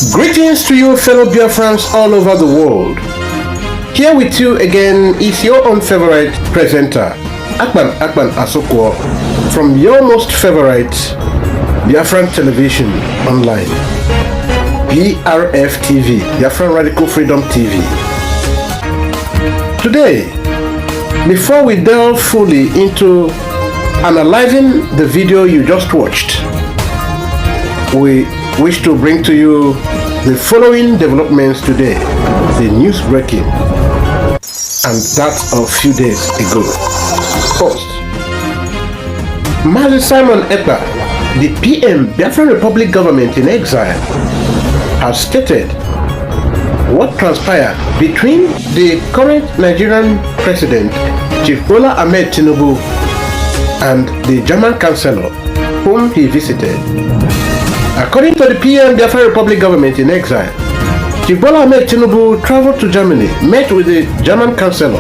Greetings to you, fellow Biafrans all over the world. Here with you again is your own favorite presenter, Akban Asokwo, from your most favorite Biafran television online, BRF TV, Biafran Radical Freedom TV. Today, before we delve fully into analyzing the video you just watched, we wish to bring to you the following developments today, the news breaking, and that of a few days ago. First, Mazi Simon Ekpa, the PM Biafran Republic government in exile, has stated what transpired between the current Nigerian president, Chief Bola Ahmed Tinubu, and the German chancellor whom he visited. According to the PM Biafran Republic government in exile, Chief Bola Ahmed Tinubu traveled to Germany, met with the German chancellor,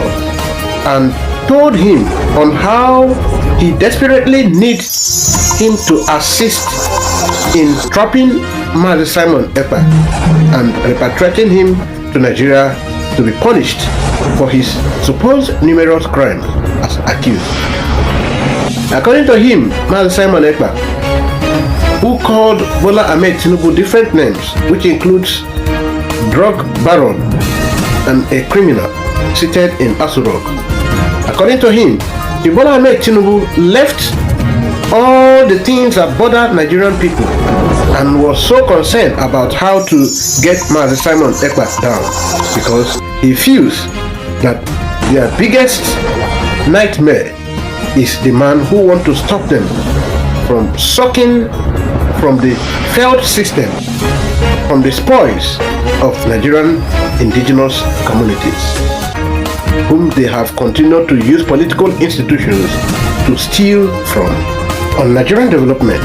and told him on how he desperately needs him to assist in trapping Mazi Simon Ekpa and repatriating him to Nigeria to be punished for his supposed numerous crimes as accused. According to him, Mazi Simon Ekpa, who called Bola Ahmed Tinubu different names, which includes drug baron and a criminal seated in Asurok. According to him, Bola Ahmed Tinubu left all the things that bother Nigerian people and was so concerned about how to get Mazi Simon Ekpa down because he feels that their biggest nightmare is the man who wants to stop them from sucking from the failed system, from the spoils of Nigerian indigenous communities, whom they have continued to use political institutions to steal from. On Nigerian development,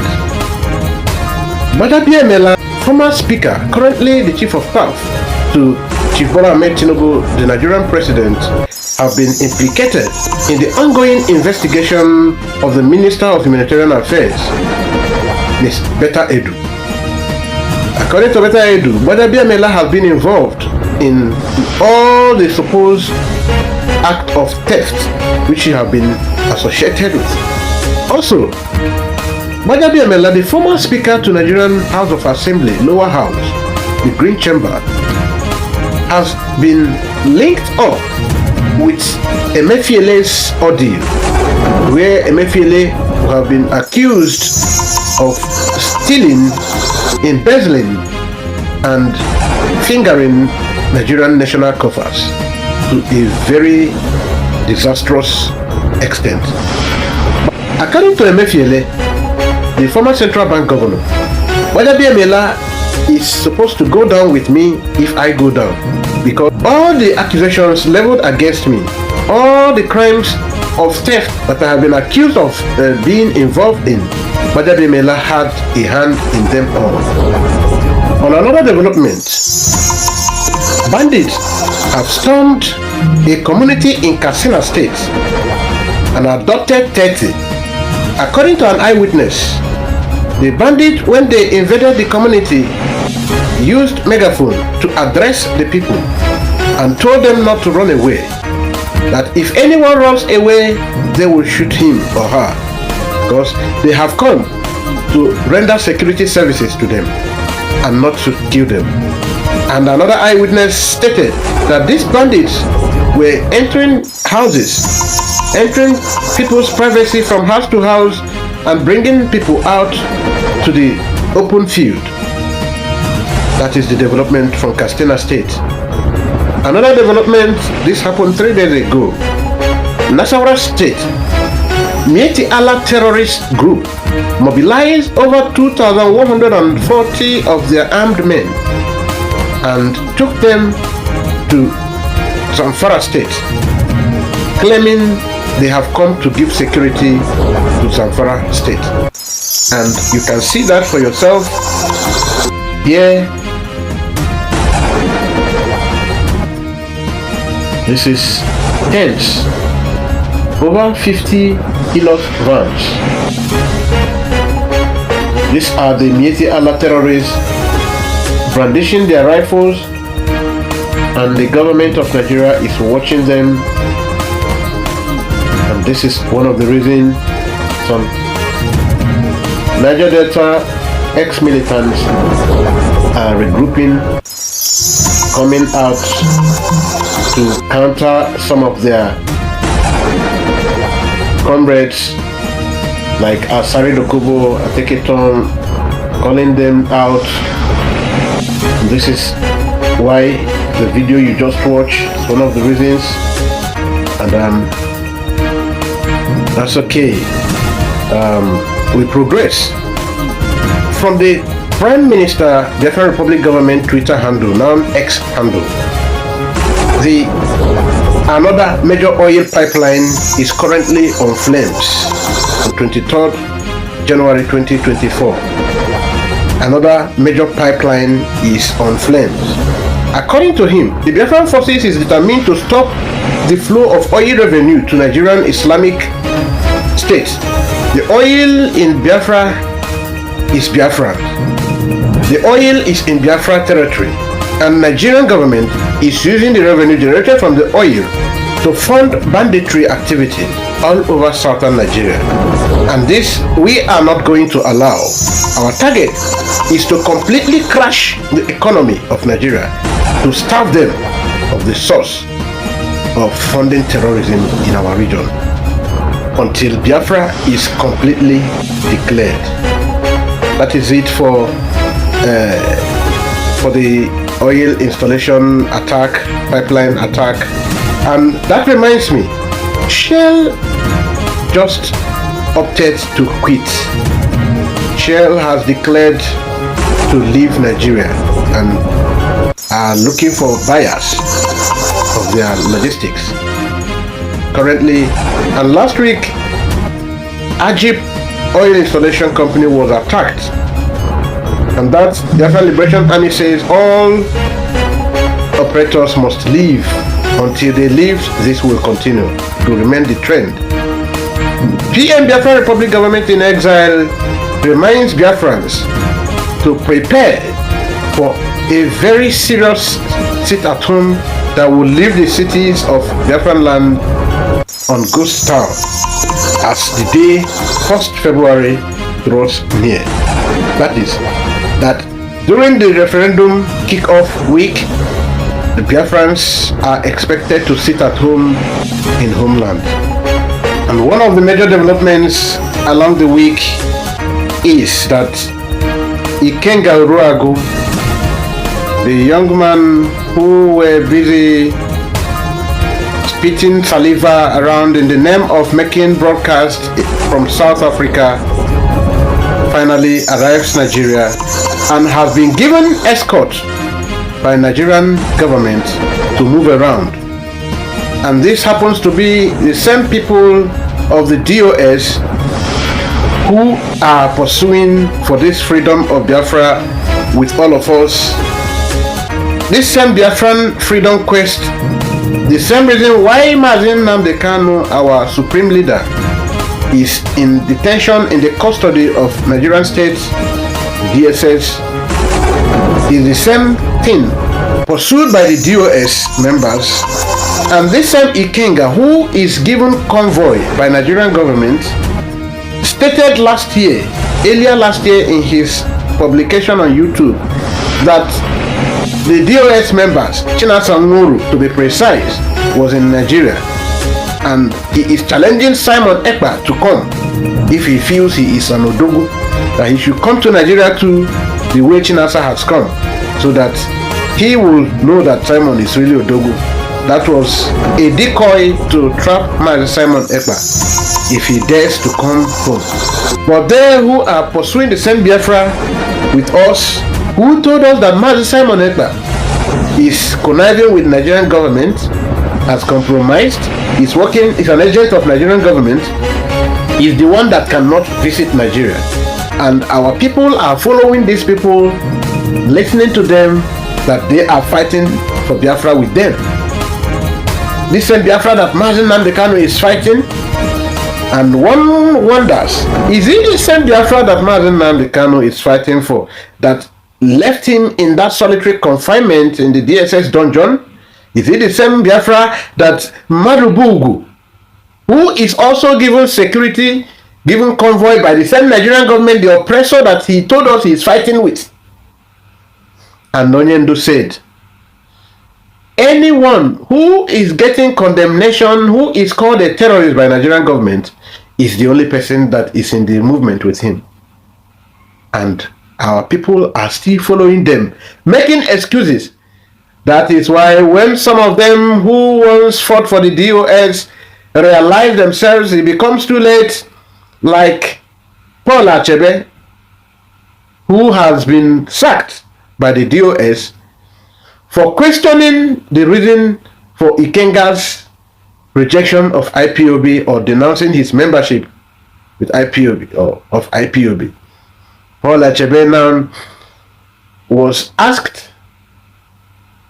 Biafran, former speaker, currently the chief of staff to Chief Bola Ahmed Tinubu, the Nigerian president, have been implicated in the ongoing investigation of the Minister of Humanitarian Affairs, Ms. Betta Edu. According to Betta Edu, Biafran has been involved in all the supposed act of theft which she has been associated with. Also, Biafran, the former speaker to Nigerian House of Assembly, lower house, the Green Chamber, has been linked up with Emefiele's ordeal, where Emefiele have been accused of stealing, embezzling, and fingering Nigerian national coffers to a very disastrous extent. According to Emefiele, the former central bank governor, Biafran is supposed to go down with me if I go down, because all the accusations leveled against me, all the crimes of theft that I have been accused of being involved in, Biafran had a hand in them all. On another development, bandits have stormed a community in Katsina State and abducted 30. According to an eyewitness, the bandits, when they invaded the community, used megaphone to address the people and told them not to run away, that if anyone runs away, they will shoot him or her, because they have come to render security services to them and not to kill them. And another eyewitness stated that these bandits were entering houses, entering people's privacy from house to house, and bringing people out to the open field. That is the development from Katsina State. Another development, this happened 3 days ago. Nasarawa State, Mieti Allah terrorist group mobilized over 2,140 of their armed men and took them to Zamfara State, claiming they have come to give security to Zamfara State. And you can see that for yourself here. This is tents, over 50 kilos vans. These are the Mieti Allah terrorists brandishing their rifles, and the government of Nigeria is watching them. And this is one of the reasons some Niger Delta ex-militants are regrouping, coming out to counter some of their comrades like Asari Dokubo, Ateketon, calling them out. This is why the video you just watched is one of the reasons, and that's okay. We progress from the Prime Minister Biafran Republic Government Twitter handle, now X handle. Another major oil pipeline is currently on flames on 23rd January 2024. Another major pipeline is on flames. According to him, the Biafran forces is determined to stop the flow of oil revenue to Nigerian Islamic State. The oil in Biafra is Biafran. The oil is in Biafra territory, and Nigerian government is using the revenue generated from the oil to fund banditry activities all over southern Nigeria. And this we are not going to allow. Our target is to completely crash the economy of Nigeria, to starve them of the source of funding terrorism in our region until Biafra is completely declared. That is it for the oil installation attack, pipeline attack. And that reminds me, Shell just opted to quit. Shell has declared to leave Nigeria and are looking for buyers of their logistics currently. And last week, Ajib Oil Installation Company was attacked, and that the Biafran Liberation Army says all operators must leave. Until they leave, this will continue to remain the trend. PM Biafran Republic Government in Exile reminds Biafrans to prepare for a very serious sit-at-home that will leave the cities of Biafran land on ghost town as the day 1st February draws near. That is, that during the referendum kick-off week, the Biafrans are expected to sit at home in homeland. And one of the major developments along the week is that Ikenga Uruagu, the young man who were busy spitting saliva around in the name of making broadcast from South Africa, finally arrives Nigeria and has been given escort by Nigerian government to move around. And this happens to be the same people of the DOS who are pursuing for this freedom of Biafra with all of us. This same Biafran freedom quest, the same reason why Mazin Nnamdi Kanu, our supreme leader, is in detention in the custody of Nigerian State DSS, is the same thing pursued by the DOS members. And this same Ikenga, who is given convoy by Nigerian government, stated earlier last year in his publication on YouTube, that the DOS members, Chinasa Nwuru to be precise, was in Nigeria, and he is challenging Simon Ekpa to come if he feels he is an Odogu, that he should come to Nigeria too, the way Chinasa has come, so that he will know that Simon is really Odogu. That was a decoy to trap Mazi Simon Ekpa if he dares to come home. But they who are pursuing the same Biafra with us, who told us that Mazi Simon Ekpa is conniving with Nigerian government, has compromised, is an agent of Nigerian government, is the one that cannot visit Nigeria. And our people are following these people, listening to them, that they are fighting for Biafra with them. This same Biafra that Mazin Nnamdi Kanu is fighting, and one wonders, is it the same Biafra that Mazin Nnamdi Kanu is fighting for, that left him in that solitary confinement in the DSS dungeon? Is it the same Biafra that Marubugu, who is also given security, given convoy by the same Nigerian government, the oppressor that he told us he is fighting with? And Nonyendo said, anyone who is getting condemnation, who is called a terrorist by Nigerian government, is the only person that is in the movement with him. And our people are still following them, making excuses. That is why when some of them who once fought for the DOS realize themselves, it becomes too late, like Paul Achebe, who has been sacked by the DOS for questioning the reason for Ikenga's rejection of IPOB or denouncing his membership with IPOB or of IPOB. Paul Achebe now was asked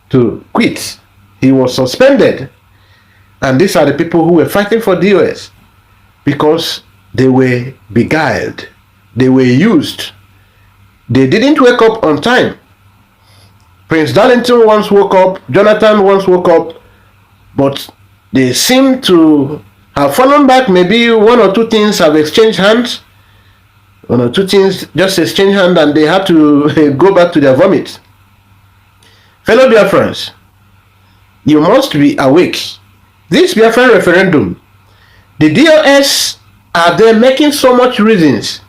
to quit. He was suspended. And these are the people who were fighting for DOS because they were beguiled. They were used. They didn't wake up on time. Prince Darlington once woke up, Jonathan once woke up, but they seem to have fallen back. Maybe one or two things have exchanged hands. One or two things just exchange hands and they had to go back to their vomit. Fellow Biafrans, you must be awake. This Biafran referendum, the DOS are there making so much reasons,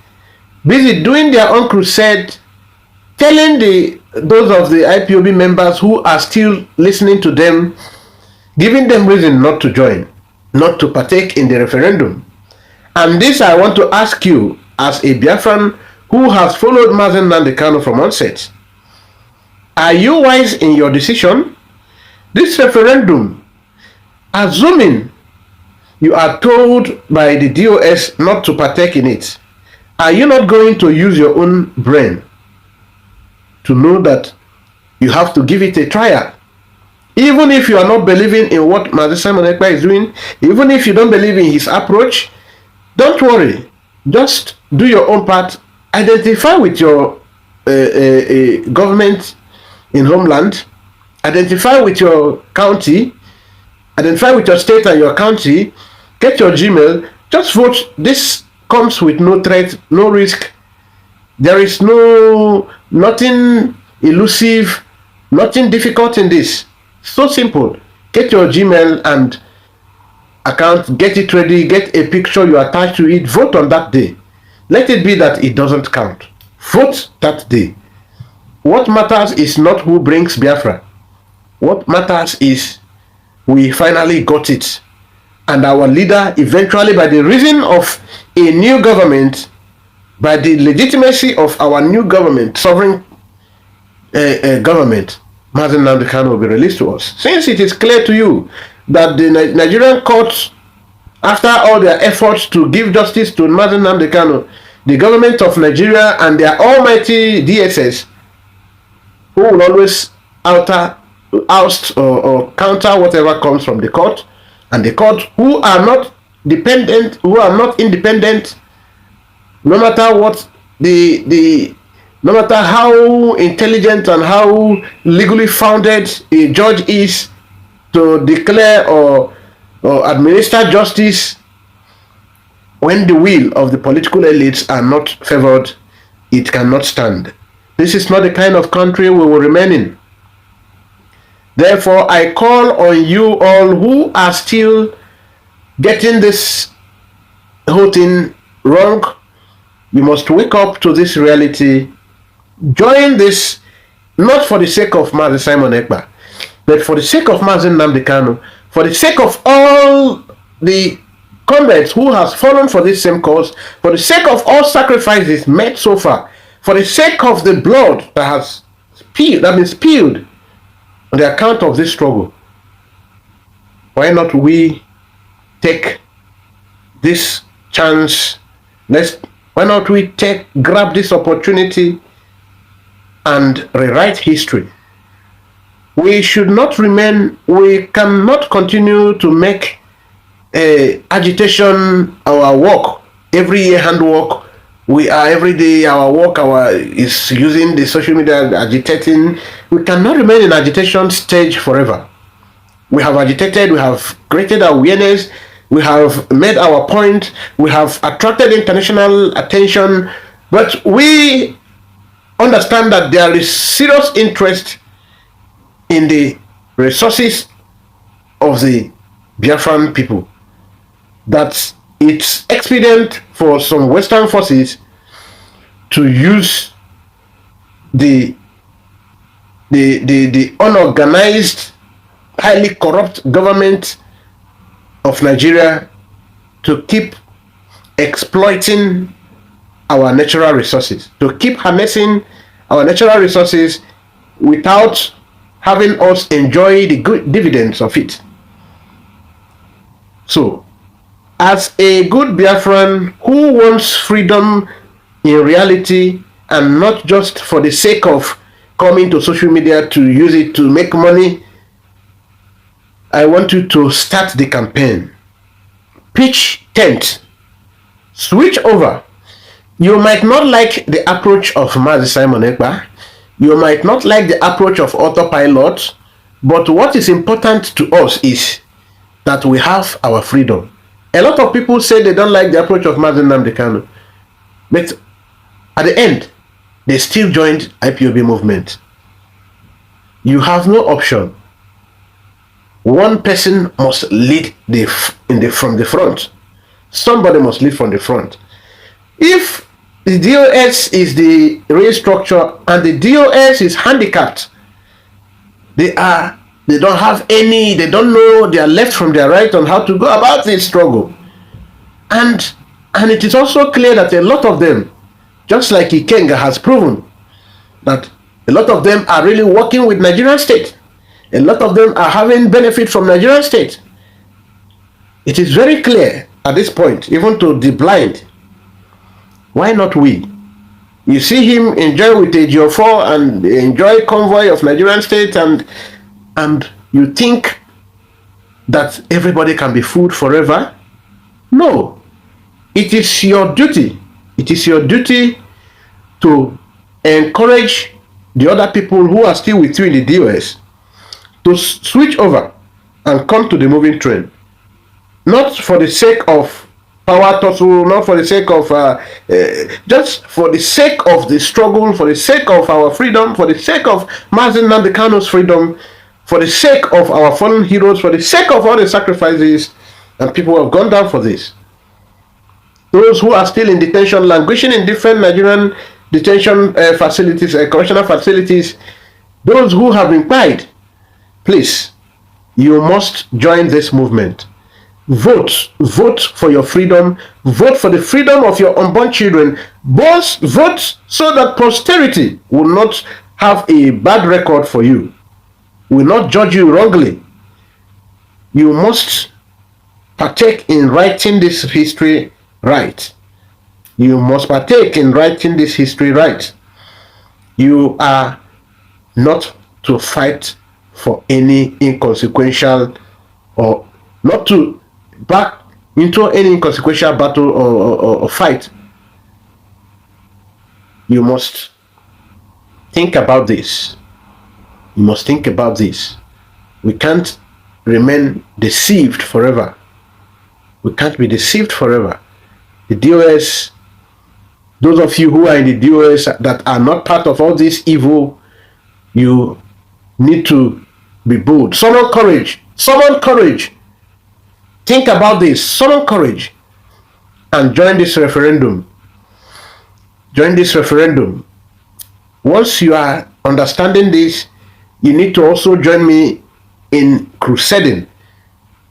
busy doing their own crusade, telling those of the IPOB members who are still listening to them, giving them reason not to join, not to partake in the referendum. And this I want to ask you as a Biafran who has followed Mazen Nnamdi Kanu from onset. Are you wise in your decision? This referendum, assuming you are told by the DOS not to partake in it, are you not going to use your own brain to know that you have to give it a trial? Even if you are not believing in what Mazi Simon Ekpa is doing, even if you don't believe in his approach, don't worry. Just do your own part. Identify with your government in homeland. Identify with your county. Identify with your state and your county. Get your Gmail. Just vote. This comes with no threat, no risk. There is nothing elusive, nothing difficult in this. So simple. Get your Gmail and account, get it ready, get a picture you attach to it, vote on that day. Let it be that it doesn't count. Vote that day. What matters is not who brings Biafra. What matters is we finally got it. And our leader, eventually, by the reason of a new government, by the legitimacy of our new government, sovereign government, Mazen Nnamdi Kanu will be released to us. Since it is clear to you that the Nigerian courts, after all their efforts to give justice to Mazen Nnamdi Kanu, the government of Nigeria and their almighty DSS, who will always oust or counter whatever comes from the court, and the court who are not dependent, who are not independent, no matter what no matter how intelligent and how legally founded a judge is to declare or administer justice, when the will of the political elites are not favored, it cannot stand. This is not the kind of country we will remain in. Therefore, I call on you all who are still getting this whole thing wrong. You must wake up to this reality. Join this, not for the sake of Mazi Simon Ekpa, but for the sake of Mazen Nnamdi Kanu, for the sake of all the comrades who has fallen for this same cause, for the sake of all sacrifices made so far, for the sake of the blood that has been spilled on the account of this struggle. Why not we take this chance? Why not we grab this opportunity and rewrite history? We should not remain, we cannot continue to make agitation our work, every year handwork, We are every day, our work, is using the social media, agitating. We cannot remain in agitation stage forever. We have agitated, we have created awareness, we have made our point, we have attracted international attention, but we understand that there is serious interest in the resources of the Biafran people. That it's expedient for some Western forces to use the unorganized, highly corrupt government of Nigeria to keep exploiting our natural resources, to keep harnessing our natural resources without having us enjoy the good dividends of it. So, as a good Biafran who wants freedom in reality and not just for the sake of coming to social media to use it to make money, I want you to start the campaign. Pitch tent. Switch over. You might not like the approach of Mazi Simon Ekpa. You might not like the approach of autopilot. But what is important to us is that we have our freedom. A lot of people say they don't like the approach of Mazi Nnamdi Kanu. But at the end, they still joined IPOB movement. You have no option. One person must lead from the front. Somebody must lead from the front. If the DOS is the real structure and the DOS is handicapped, they don't have any, they don't know their left from their right on how to go about this struggle. And it is also clear that a lot of them, just like Ikenga has proven, that a lot of them are really working with Nigerian state. A lot of them are having benefit from Nigerian state. It is very clear at this point, even to the blind. Why not we? You see him enjoy with a GO4 and enjoy convoy of Nigerian state, and you think that everybody can be fooled forever? No. It is your duty. It is your duty to encourage the other people who are still with you in the DOS to switch over and come to the moving train. Not for the sake of power tussle, not for the sake of, just for the sake of the struggle, for the sake of our freedom, for the sake of Mazi Nnamdi Kanu's freedom, for the sake of our fallen heroes, for the sake of all the sacrifices, and people who have gone down for this. Those who are still in detention, languishing in different Nigerian detention facilities, correctional facilities, those who have been tried, please, you must join this movement. Vote for your freedom. Vote for the freedom of your unborn children. Vote so that posterity will not have a bad record for you, will not judge you wrongly. You must partake in writing this history right. You must partake in writing this history right. You are not to fight for any inconsequential, or not to back into any inconsequential battle or fight. You must think about this. You must think about this. We can't remain deceived forever. We can't be deceived forever. The DOS, those of you who are in the DOS that are not part of all this evil, you need to be bold. Summon courage. Summon courage. Think about this. Summon courage. And join this referendum. Join this referendum. Once you are understanding this, you need to also join me in crusading,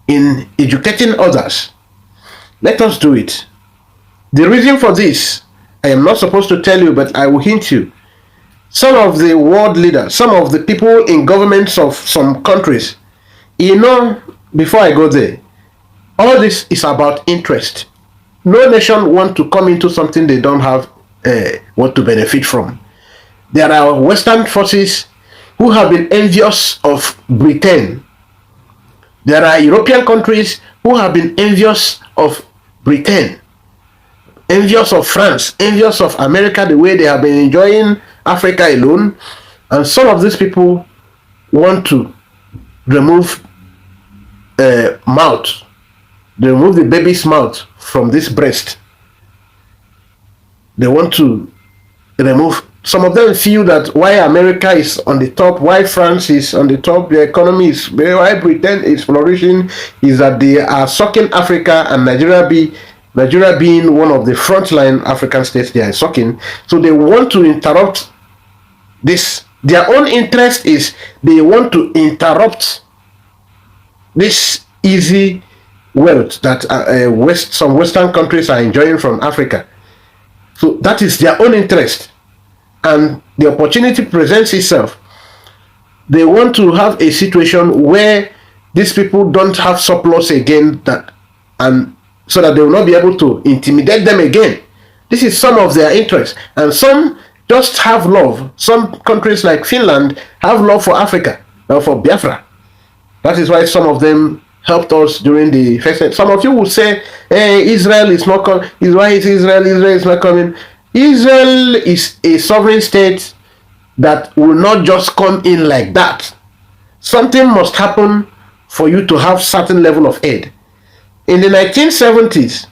in educating others. Let us do it. The reason for this, I am not supposed to tell you, but I will hint you. Some of the world leaders, some of the people in governments of some countries, before I go there, all this is about interest. No nation wants to come into something they don't have what to benefit from. There are Western forces who have been envious of Britain. There are European countries who have been envious of Britain. envious of France, envious of America, the way they have been enjoying Africa alone. And some of these people want to remove mouth. They remove the baby's mouth from this breast. They want to remove. Some of them feel that why America is on the top, why France is on the top, the economy is, why Britain is flourishing, is that they are sucking Africa, and Nigeria being one of the frontline African states, they are sucking. So they want to interrupt this. Their own interest is they want to interrupt this easy wealth that some Western countries are enjoying from Africa. So that is their own interest. And the opportunity presents itself. They want to have a situation where these people don't have surplus again, and so that they will not be able to intimidate them again. This is some of their interest. And some just have love. Some countries like Finland have love for Africa, for Biafra. That is why some of them helped us during the first. Some of you will say, hey, Israel is not coming. Why is Israel is not coming? Israel is a sovereign state that will not just come in like that. Something must happen for you to have certain level of aid. In the 1970s,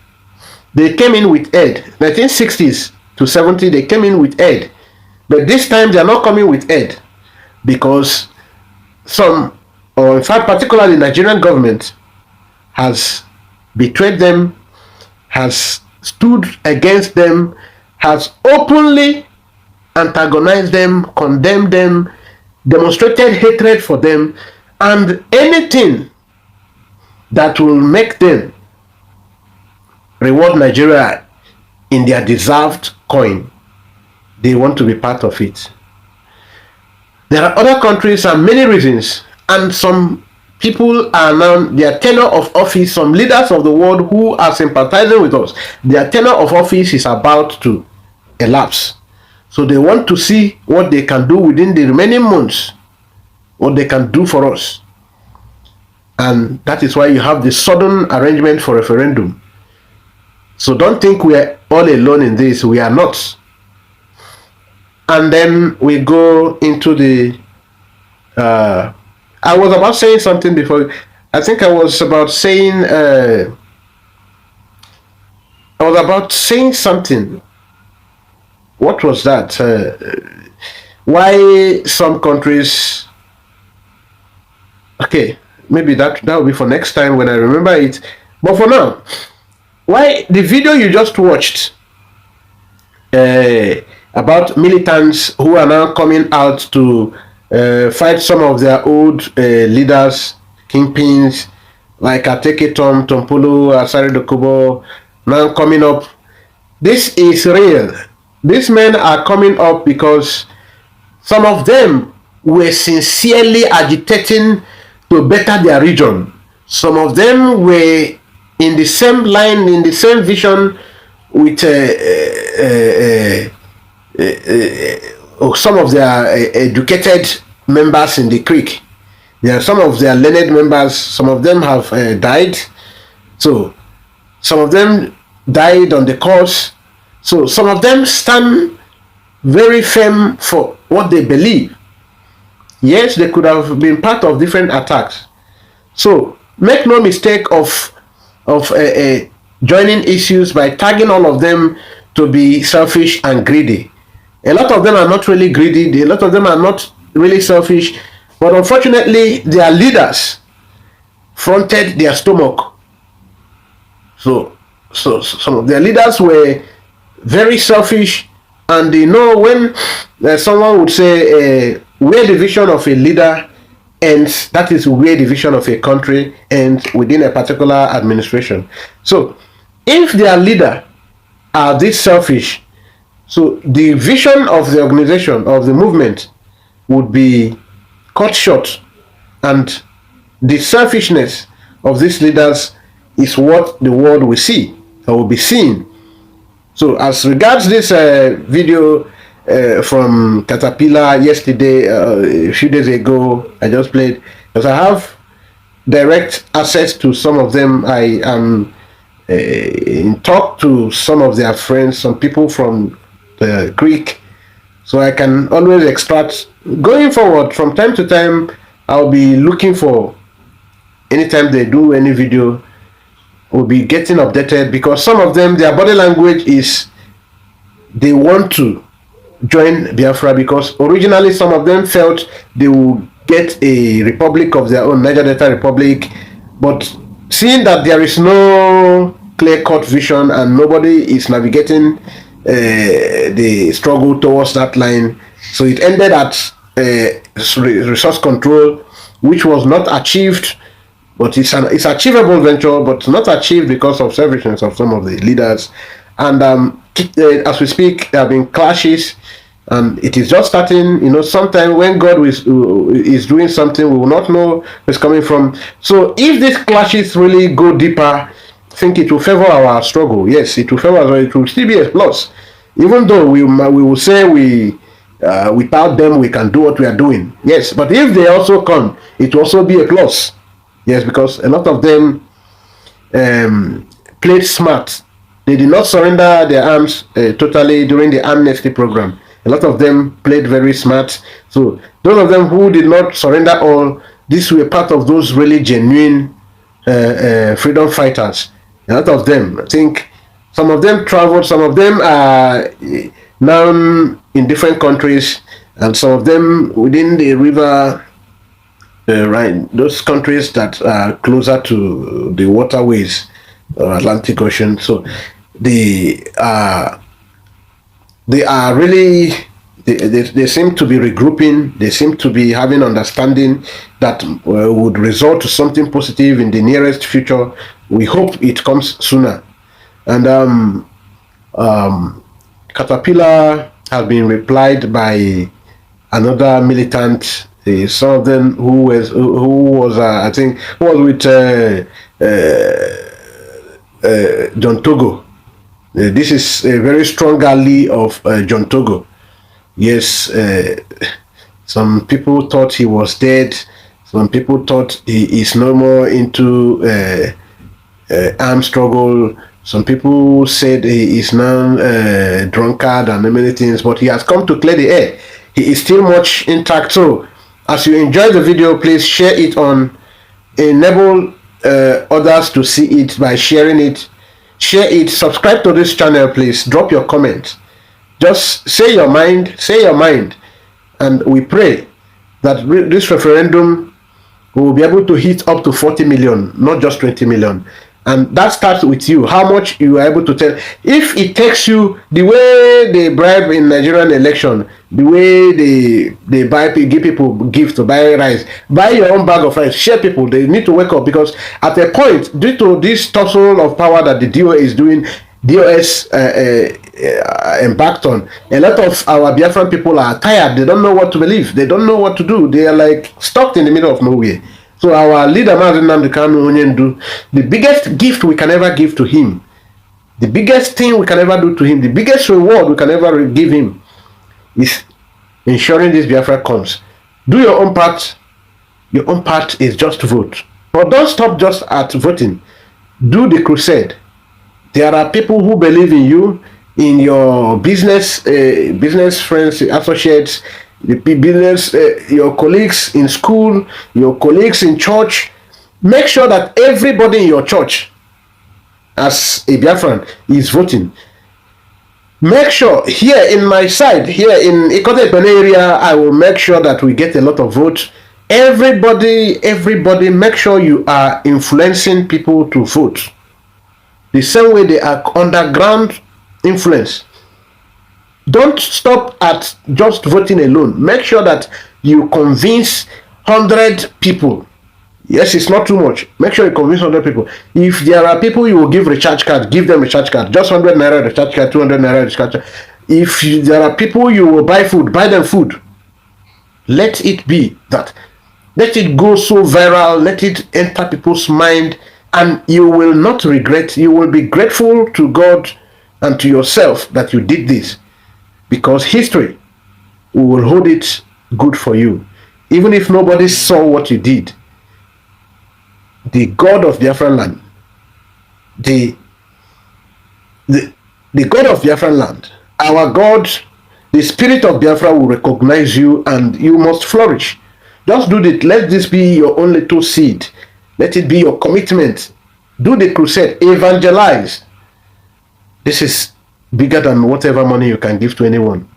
they came in with aid. 1960s to 70, they came in with aid. But this time they are not coming with aid because some, or in fact particularly the Nigerian government, has betrayed them, has stood against them, has openly antagonized them, condemned them, demonstrated hatred for them, and anything that will make them reward Nigeria in their deserved coin, they want to be part of it. There are other countries and many reasons, and some people are now, their tenure of office, some leaders of the world who are sympathizing with us, their tenure of office is about to elapse. So they want to see what they can do within the remaining months, what they can do for us. And that is why you have the sudden arrangement for referendum. So don't think we are all alone in this. We are not. And then we go into the I was about saying something before. I think I was about saying something. What was that? Why some countries? Okay, maybe that will be for next time when I remember it. But for now, why the video you just watched about militants who are now coming out to fight some of their old leaders, kingpins like Ateke Tom, Tompolo, Asari Dokubo, now coming up. This is real. These men are coming up because some of them were sincerely agitating to better their region. Some of them were in the same line, in the same vision with some of their educated members in the creek. There are some of their learned members. Some of them have died. So some of them died on the cause. So some of them stand very firm for what they believe. Yes, they could have been part of different attacks. So make no mistake of joining issues by tagging all of them to be selfish and greedy. A lot of them are not really greedy. A lot of them are not really selfish. But unfortunately, their leaders fronted their stomach. So some of their leaders were very selfish, and they know when someone would say where the vision of a leader ends, that is where the vision of a country ends within a particular administration. So if their leader are this selfish, so the vision of the organization, of the movement, would be cut short, and the selfishness of these leaders is what the world will see, or will be seen. So as regards this video from Caterpillar yesterday, a few days ago, I just played, because I have direct access to some of them. I am talk to some of their friends, some people from the Greek, so I can always extract. Going forward, from time to time, I'll be looking for, anytime they do any video, we'll be getting updated, because some of them, their body language is they want to join Biafra, because originally some of them felt they would get a republic of their own, Niger Delta Republic, but seeing that there is no clear-cut vision and nobody is navigating the struggle towards that line, so it ended at resource control, which was not achieved. But it's achievable venture, but not achieved because of selfishness of some of the leaders. And as we speak, there have been clashes, and it is just starting. Sometimes when God is doing something, we will not know where it's coming from. So if these clashes really go deeper, I think it will favor our struggle. Yes, it will favor us. It will still be a plus, even though we will say without them we can do what we are doing. Yes, but if they also come, it will also be a plus. Yes, because a lot of them played smart. They did not surrender their arms totally during the amnesty program. A lot of them played very smart. So those of them who did not surrender all, these were part of those really genuine freedom fighters. A lot of them, I think, some of them traveled, some of them are now in different countries, and some of them within the river. Right, those countries that are closer to the waterways, Atlantic Ocean. So they are really, they seem to be regrouping. They seem to be having understanding that would result to something positive in the nearest future. We hope it comes sooner. And Caterpillar has been replied by another militant. Some of them who was I think who was with John Togo. This is a very strong ally of John Togo. Yes, some people thought he was dead. Some people thought he is no more into armed struggle. Some people said he is now drunkard and many things, but he has come to clear the air. He is still much intact. So as you enjoy the video, please share it on, enable others to see it by sharing it. Share it, subscribe to this channel, please. Drop your comment. Just say your mind, and we pray that this referendum will be able to hit up to 40 million, not just 20 million. And that starts with you, how much you are able to tell. If it takes you, the way they bribe in Nigerian election, the way they give people gifts to buy rice, buy your own bag of rice, share people. They need to wake up, because at a point, due to this tussle of power that the DOS embarked on, a lot of our Biafran people are tired. They don't know what to believe. They don't know what to do. They are like stuck in the middle of nowhere. So our leader, the biggest gift we can ever give to him, the biggest thing we can ever do to him, the biggest reward we can ever give him is ensuring this Biafra comes. Do your own part. Your own part is just to vote. But don't stop just at voting. Do the crusade. There are people who believe in you, in your business, business friends, associates, the business, your colleagues in school, your colleagues in church. Make sure that everybody in your church, as a Biafran, is voting. Make sure here in my side, here in Ikote area, I will make sure that we get a lot of votes. Everybody, make sure you are influencing people to vote. The same way they are underground influence. Don't stop at just voting alone. Make sure that you convince 100 people. Yes, it's not too much. Make sure you convince 100 people. If there are people you will give recharge card, give them recharge card. Just 100 naira recharge card, 200 naira recharge card. If there are people you will buy food, buy them food. Let it be that. Let it go so viral. Let it enter people's mind, and you will not regret. You will be grateful to God and to yourself that you did this, because history will hold it good for you. Even if nobody saw what you did, the God of Biafran land, the the God of Biafran land, our God, the spirit of Biafra will recognize you and you must flourish. Just do it. Let this be your own little seed. Let it be your commitment. Do the crusade. Evangelize. This is bigger than whatever money you can give to anyone.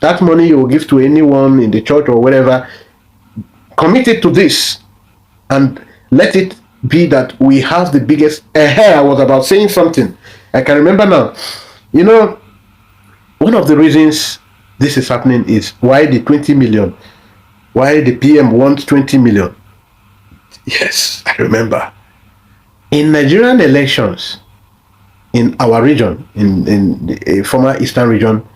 That money you will give to anyone in the church or whatever, commit it to this and let it be that we have the biggest. I was about saying something. I can remember now. You know, one of the reasons this is happening is why the 20 million, why the PM wants 20 million. Yes, I remember. In Nigerian elections, in our region, in the former Eastern region,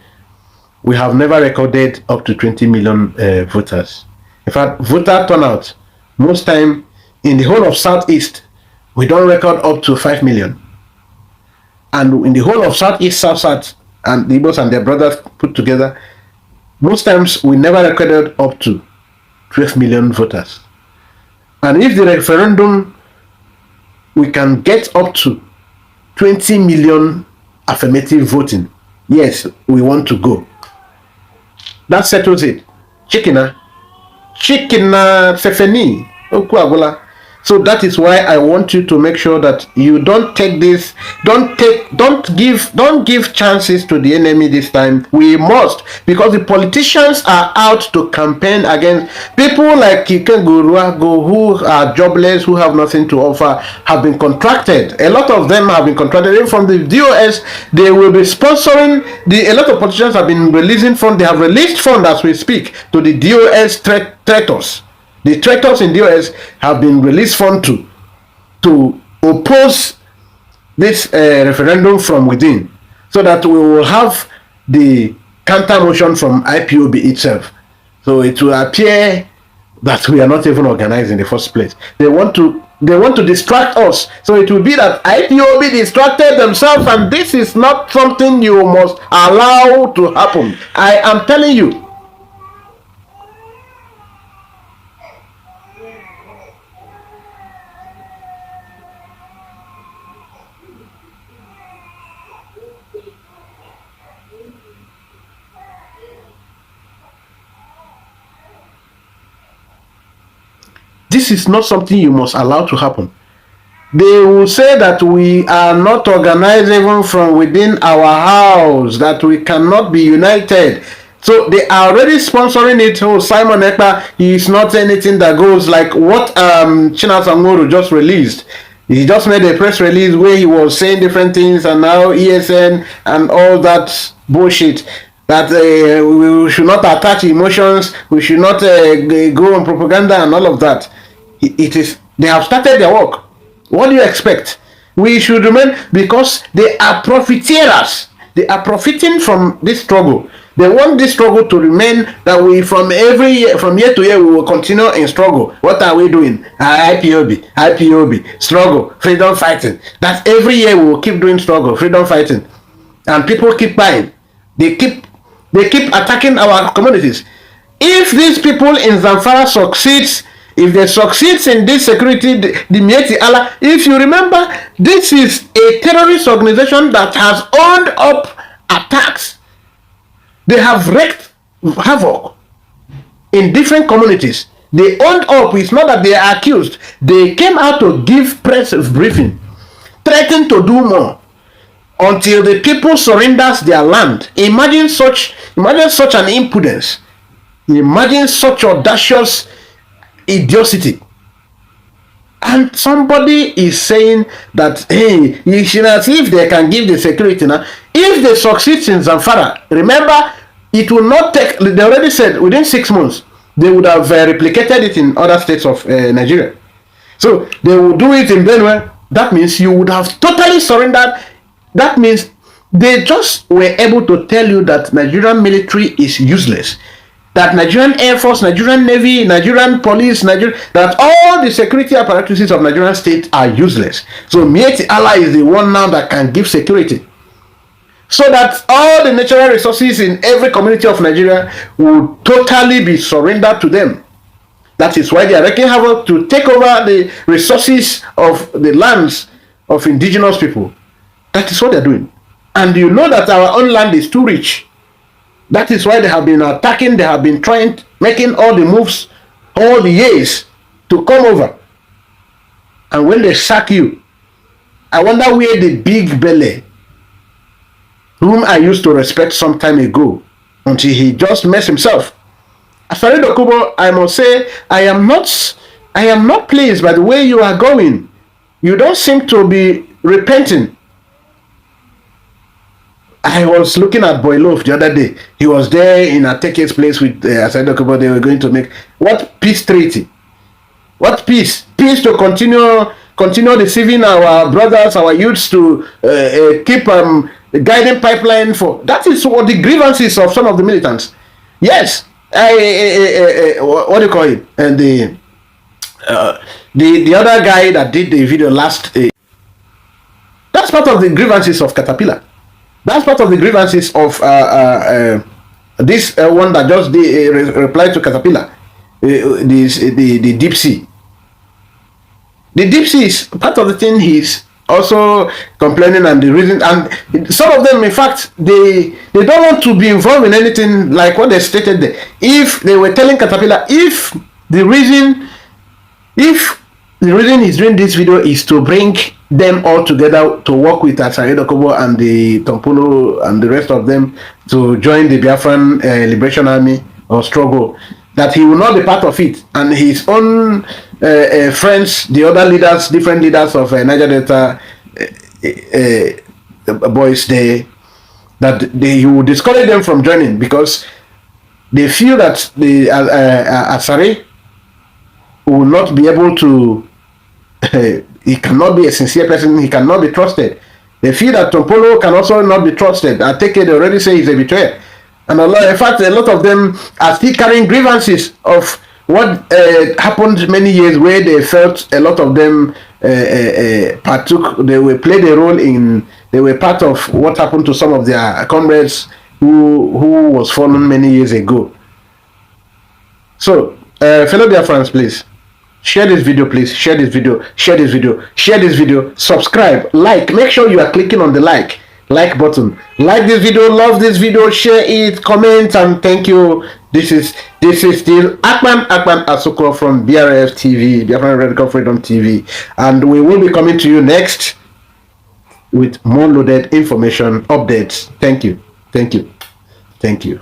we have never recorded up to 20 million voters. In fact, voter turnout, most time in the whole of Southeast, we don't record up to 5 million. And in the whole of Southeast, South, and the Igbos and their brothers put together, most times we never recorded up to 12 million voters. And if the referendum, we can get up to 20 million affirmative voting, yes, we want to go. That settles it. Chicken fefeni, okuagula. So that is why I want you to make sure that you don't take this, don't give chances to the enemy this time. We must, because the politicians are out to campaign against people like Kike Guruago, who are jobless, who have nothing to offer, have been contracted. A lot of them have been contracted. Even from the DOS, they will be sponsoring. A lot of politicians have been releasing funds. They have released funds as we speak to the DOS traitors. The traitors in the US have been released funds to oppose this referendum from within, so that we will have the counter motion from IPOB itself. So it will appear that we are not even organized in the first place. They want to distract us. So it will be that IPOB distracted themselves, and this is not something you must allow to happen. I am telling you. This is not something you must allow to happen. They will say that we are not organized even from within our house, that we cannot be united. So they are already sponsoring it. Oh, Simon Ekpa is not anything that goes like what Chinasa Nworo just released. He just made a press release where he was saying different things, and now ESN and all that bullshit. That we should not attach emotions, we should not go on propaganda and all of that. They have started their work. What do you expect? We should remain, because they are profiteers. They are profiting from this struggle. They want this struggle to remain, that we from year to year we will continue in struggle. What are we doing? IPOB, struggle, freedom fighting. That every year we will keep doing struggle, freedom fighting, and people keep buying. They keep attacking our communities. If these people in Zamfara succeeds, if they succeed in this security, the Mieti Allah, if you remember, this is a terrorist organization that has owned up attacks. They have wreaked havoc in different communities. They owned up. It's not that they are accused. They came out to give press briefing, threatened to do more until the people surrenders their land. Imagine such an impudence. Imagine such audacious idiocy. And somebody is saying that, hey, you should see if they can give the security now. If they succeed in Zamfara, remember, it will not take, they already said within 6 months, they would have replicated it in other states of Nigeria. So they will do it in Benue. That means you would have totally surrendered. That means they just were able to tell you that Nigerian military is useless. That Nigerian Air Force, Nigerian Navy, Nigerian Police, that all the security apparatuses of Nigerian state are useless. So Mieti Allah is the one now that can give security. So that all the natural resources in every community of Nigeria will totally be surrendered to them. That is why they are wreaking havoc to take over the resources of the lands of indigenous people. That is what they're doing. And you know that our own land is too rich. That is why they have been attacking, they have been trying, making all the moves, all the years to come over. And when they sack you, I wonder where the big belly, whom I used to respect some time ago, until he just messed himself. Asare Dokubo, I must say, I am not pleased by the way you are going. You don't seem to be repenting. I was looking at Boylof the other day. He was there in Ateke's place with Asare Dokubo. They were going to make what peace treaty? What peace? Peace to continue deceiving our brothers, our youths to keep the guiding pipeline for. That is what the grievances of some of the militants. Yes, what do you call it? And the other guy that did the video last. That's part of the grievances of Caterpillar. That's part of the grievances of this one that just replied to Caterpillar. The deep sea. The deep sea is part of the thing he's also complaining, and the reason, and some of them, in fact, they don't want to be involved in anything like what they stated there. If they were telling Caterpillar, if the reason he's doing this video is to bring them all together to work with Asare Dokubo and the Tompulo and the rest of them to join the Biafran Liberation Army or struggle, that he will not be part of it, and his own friends, the other leaders, different leaders of Niger Delta boys, he will discourage them from joining because they feel that the Asare will not be able to. He cannot be a sincere person. He cannot be trusted. They feel that Tompolo can also not be trusted. I take it, they already say he's a betrayer. And in fact, a lot of them are still carrying grievances of what happened many years, where they felt a lot of them partook. They played a role in. They were part of what happened to some of their comrades who was fallen many years ago. So, fellow Biafrans, please. Share this video, please. Share this video. Share this video. Share this video. Subscribe. Like. Make sure you are clicking on the like button. Like this video. Love this video. Share it. Comment, and thank you. This is still Akpan Asuko from BRF TV, Biafran Radical Freedom TV, and we will be coming to you next with more loaded information updates. Thank you. Thank you. Thank you.